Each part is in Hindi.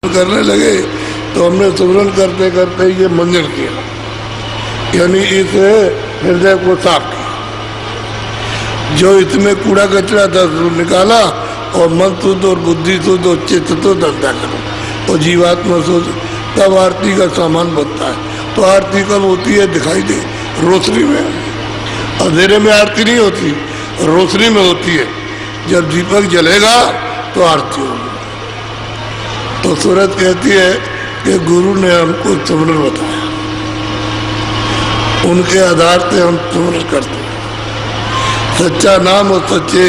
करने लगे तो हमने सुमरन करते करते ये मंजन किया, यानी इस हृदय को साफ किया। जो इसमें कूड़ा कचरा था तो निकाला और मन शुद्ध और बुद्धि शुद्ध और चित्त तो धंधा करो और जीवात्मा शुद्ध, तब आरती का सामान बनता है। तो आरती कब होती है? दिखाई दे रोशनी में। अंधेरे में आरती नहीं होती, रोशनी में होती है। जब दीपक जलेगा तो आरती होगी। तो सूरत कहती है कि गुरु ने हमको सुमरन बताया, उनके आधार से हम सुमरन करते हैं, सच्चा नाम और सच्चे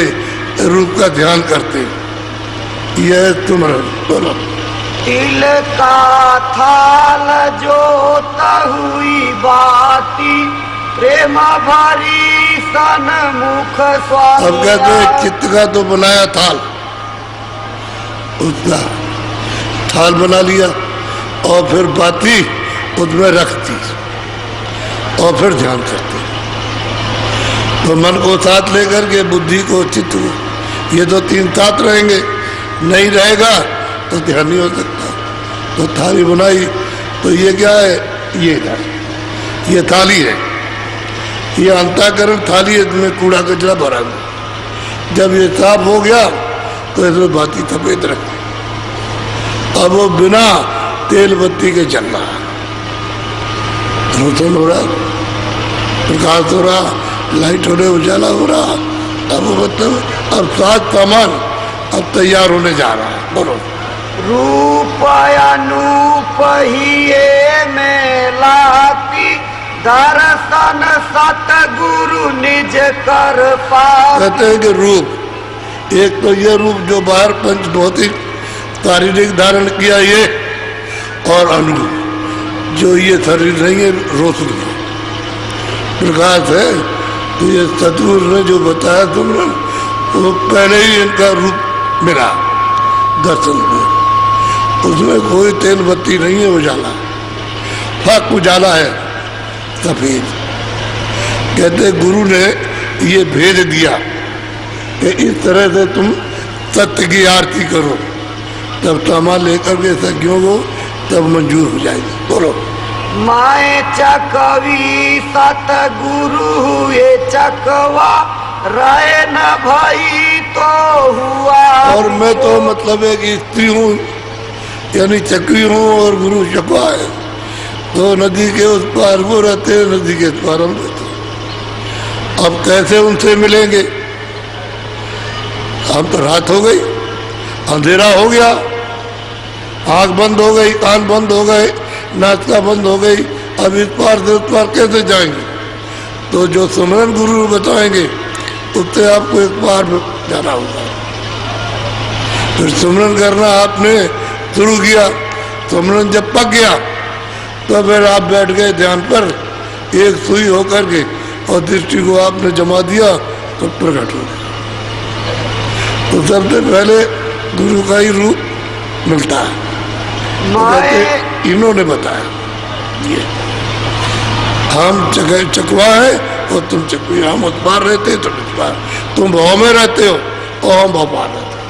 रूप का ध्यान करते हैं। यह सुमरन। बोलो। तिल का थाल जोता हुई बाती, प्रेम भरी सन्मुख स्वामी। अब कहते हैं चित्त का तो बनाया थाल, उसका थाल बना लिया और फिर बाती उसमें रखती और फिर ध्यान करते। तो मन को साथ लेकर के बुद्धि को चित्त को, ये तो तीन साथ रहेंगे। नहीं रहेगा तो ध्यान नहीं हो सकता। तो थाली बनाई तो ये क्या है? ये थाली है, ये अंतःकरण थाली है, इसमें कूड़ा कचरा भरा हुआ। जब ये साफ हो गया तो इसमें बाती सफेद रखी। अब वो बिना तेल बत्ती के चल रहा, रोशन हो रहा, प्रकाश हो रहा, लाइट हो रहे, उजाला हो रहा। अब वो मतलब अब सात सामान अब तैयार होने जा रहा है। बोलो। रूप अनूप ही में लाती, दर्शन सतगुरु निज कर पा। कहते हैं कि रूप, एक तो ये रूप जो बाहर पंच भौतिक शारीरिक धारण किया ये, और अनुभव जो ये शरीर नहीं है, रोशनी प्रकाश है। तो ये सतगुरु ने जो बताया तुमने, वो पहले ही इनका रूप मिला दर्शन में। उसमें कोई तेल बत्ती नहीं है, उजाला फाक उजाला है सफेद। कहते गुरु ने ये भेज दिया कि इस तरह से तुम सत्य की आरती करो, तब तमा लेकर के सज्ञों को तब मंजूर हो जाएगी। बोलो। माए चकवी सतगुरु हुए चकवा, रहे न भई तो हुआ। और मैं तो मतलब है कि स्त्री हूँ, यानी चकवी हूँ और गुरु चकवा है। तो नदी के उस पार वो रहते हैं, नदी के उस पार हम रहते हैं। अब कैसे उनसे मिलेंगे? हम तो रात हो गई, अंधेरा हो गया, आंख बंद हो गई, कान बंद हो गए, नाचता बंद हो गई। अब इस पार से उस पार कैसे जाएंगे? तो जो सुमरन गुरु बताएंगे उससे आपको एक पार जाना होगा। फिर सुमरन करना आपने शुरू किया, सुमरन जब पक गया तो फिर आप बैठ गए ध्यान पर, एक सुई होकर के, और दृष्टि को आपने जमा दिया तो प्रकट हो गया। तो सबसे पहले गुरु का ही रूप मिलता है। तो इन्होंने बताया ये हम चकवा है और तुम चकवी, हम उस पार रहते तुम इस पार, तुम भाव में रहते हो और हम भाव पार रहते हो।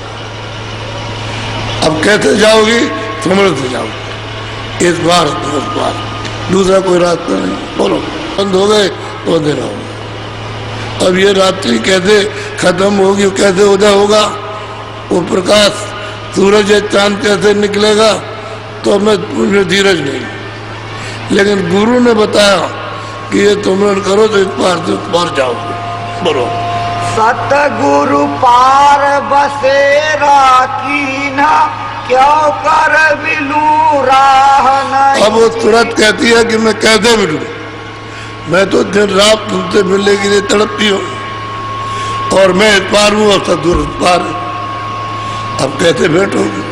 अब कैसे जाओगी? सुमरन से जाओगी, इस बार उस बार, दूसरा कोई रास्ता नहीं। बोलो। बंद हो गए तो अंधेरा होगा। अब ये रात्रि कैसे खत्म होगी, कैसे उदय होगा? वो प्रकाश सूरज या चांद कैसे निकलेगा? तो मुझे धीरज नहीं। लेकिन गुरु ने बताया कि ये तुमरन करो तो इस पार से उस पार जाओगे। बोलो। सतगुरु पार बसेरा कीना, क्यों कर मिलूं राह नहीं। अब वो तुरंत कहती है कि मैं कैसे मिलूं? मैं तो दिन रात तुमसे मिलने के लिए तड़पती हूँ, और मैं इस पार हूँ और सतगुरु इस पार है। अब कैसे भेंट होगी?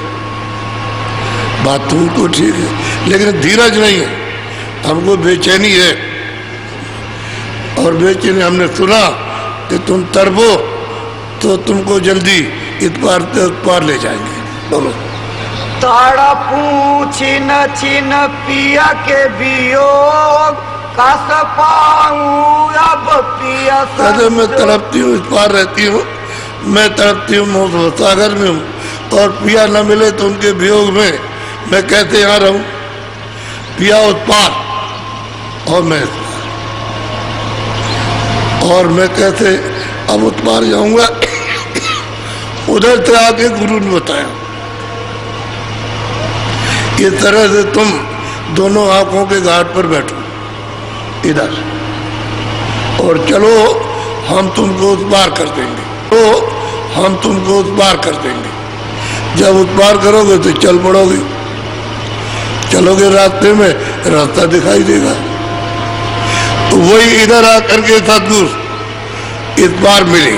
बात तुमको ठीक है, लेकिन धीरज नहीं है, हमको बेचैनी है। और बेचैनी हमने सुना कि तुम तड़पो तो तुमको जल्दी इस पार से उस पार ले जाएंगे। बोलो। तड़पूं छिन छिन पिया के वियोग, कस पाऊं अब पिया। अरे मैं तड़पती हूँ, इस पार रहती हूँ, मैं तड़पती हूँ, मौत सागर में हूँ, और पिया न मिले तो उनके वियोग में मैं कैसे यहाँ रहूं? पिया उत्पार और मैं और मैं कैसे अब उत्पार जाऊंगा? उधर से आके गुरु ने बताया इस तरह से तुम दोनों आंखों के घाट पर बैठो इधर, और चलो हम तुमको उस पार कर देंगे, तो हम तुमको उस पार कर देंगे। जब उस पार करोगे तो चल पड़ोगे, चलोगे रास्ते में रास्ता दिखाई देगा। तो वही इधर आकर के सदगुरु इस पार मिले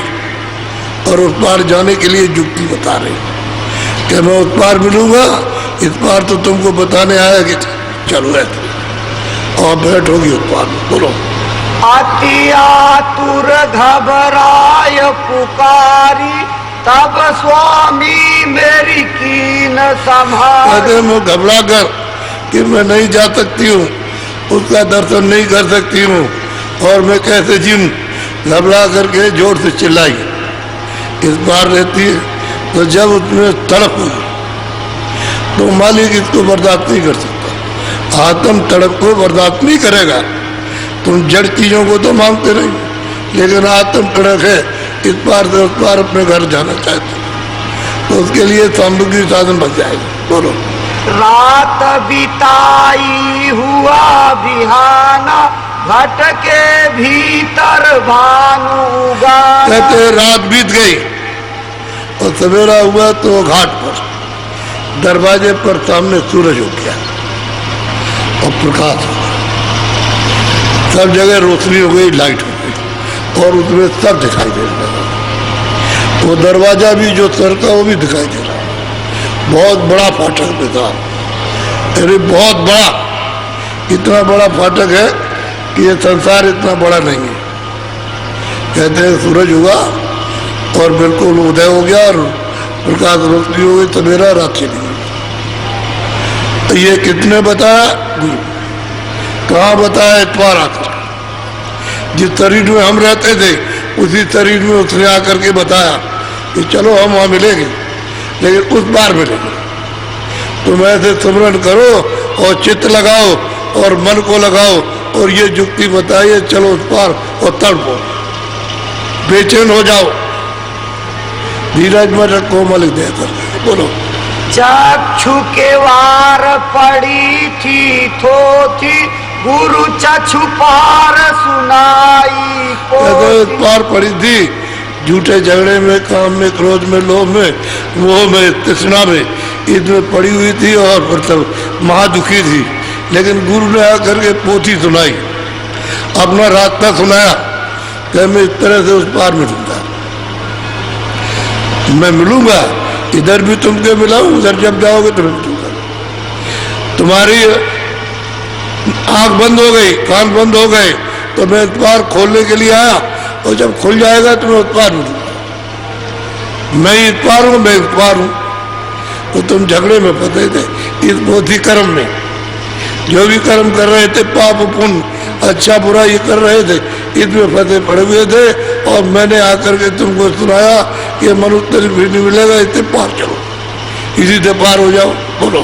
और उस पार जाने के लिए युक्ति बता रहे कि मैं उस पार मिलूंगा, इस पार तो तुमको बताने आया कि चलो ऐसे और बैठोगी उस पार में। बोलो। अति आतुर घबराय पुकारी, तब स्वामी मेरी कीन संभाल। कहते मैं घबरा कर कि मैं नहीं जा सकती हूँ, उसका दर्शन नहीं कर सकती हूँ और मैं कैसे जीऊं, घबरा करके जोर से चिल्लाई। इस बार रहती है तो जब उसमें तड़प हुई तो मालिक इसको बर्दाश्त नहीं कर सकता। आत्म तड़प को बर्दाश्त नहीं करेगा। तुम जड़ चीजों को तो मांगते नहीं, लेकिन आत्म तड़प है इस पार से उस पार अपने घर जाना चाहते, तो उसके लिए सामग्री साधन बन जाएगा। बोलो। रात बिताई हुआ बिहाना, घट के भीतर भानु गाना। कहते रात बीत गई और सवेरा हुआ तो घाट पर दरवाजे पर सामने सूरज हो गया और प्रकाश हो गया, सब जगह रोशनी हो गई, लाइट हो गई और उसमें सब दिखाई दे रहा। वो दरवाजा भी जो सर का वो भी दिखाई दे रहा। बहुत बड़ा फाटक पे था, अरे बहुत बड़ा, इतना बड़ा फाटक है कि ये संसार इतना बड़ा नहीं है। कहते हैं सूरज हुआ और बिल्कुल उदय हो गया और प्रकाश रोशनी हो गई, सवेरा रात चली गई। तो ये कितने बताया? गुरु। कहाँ बताया? इतवार आकर जिस शरीर में हम रहते थे उसी शरीर में उसने आकर के बताया कि चलो हम वहाँ मिलेंगे, लेकिन उस बार मिलेंगे। तुम ऐसे स्मरण करो और चित्त लगाओ और मन को लगाओ और ये युक्ति बताइए, चलो उस पार और तड़पो, बेचैन हो जाओ, धीरज में रखो, मलिक दे कर। बोलो। चक्षु के वार पड़ी थी थोथी, गुरु चक्षु पार सुनाई पोथी। पार पड़ी थी झूठे झगड़े में, काम में, क्रोध में, लोभ में, मोह में, तृष्णा में, इसमें पड़ी हुई थी और मतलब महादुखी थी। लेकिन गुरु ने आकर के पोथी सुनाई, अपना रास्ता सुनाया कि मैं इस तरह से उस पार मिलूंगा, मैं मिलूंगा, इधर भी तुमको मिला, उधर जब जाओगे तो मिलूंगा। तुम्हारी आंख बंद हो गई, कान बंद हो गए, तो मैं इस पार खोलने के लिए आया और जब खुल जाएगा तो मैं उस पार मिलूंगा। मैं इस पार हूं, मैं इस पार हूं। तो तुम झगड़े में फंसे थे इस बोधि कर्म में, जो भी कर्म कर रहे थे, पाप पुण्य, अच्छा बुरा ये कर रहे थे, इसमें फंसे पड़े हुए थे। और मैंने आकर के तुमको सुनाया कि मनुष्य फिर नहीं मिलेगा, इससे पार चलो, इसी से पार हो जाओ। बोलो।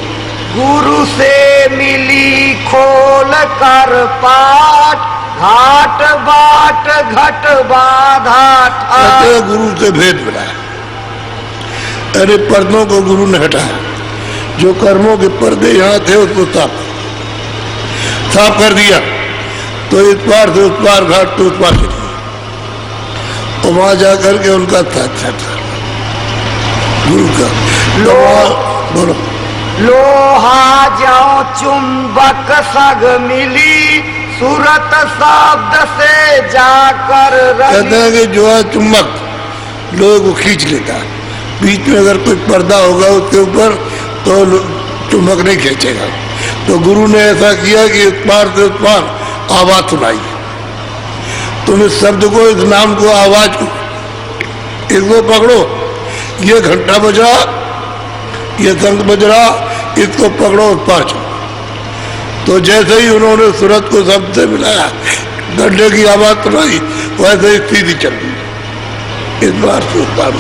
गुरु से मिली खोल कर पाठ, घाट बाट घट बाधा ठाठ। गुरु से भेद मिला, अरे पर्दों को गुरु ने हटाया, जो कर्मों के पर्दे यहाँ थे उसको साफ कर दिया। तो इस पार से उस पार, घाट तो उस पार चली, और वहां जाकर के उनका साक्षात्कार गुरु का। बोलो। लोहा जाओ चुंबक सग मिली, सूरत शब्द से जाकर कहते हैं कि जो है चुंबक लोगों को खींच लेता है, बीच में अगर कोई पर्दा होगा उसके ऊपर तो चुंबक नहीं खींचेगा। तो गुरु ने ऐसा किया कि इस पार से उस पार आवाज सुनाई। तुम इस शब्द को, इस नाम को, आवाज को, इसको पकड़ो, ये घंटा बज रहा, ये शंख बज रहा, इसको पकड़ो, उस पार चलो। तो जैसे ही उन्होंने सूरत को शब्द से मिलाया, घंटे की आवाज सुनाई, वैसे ही सीधी चल गई, इस बार से उस पार।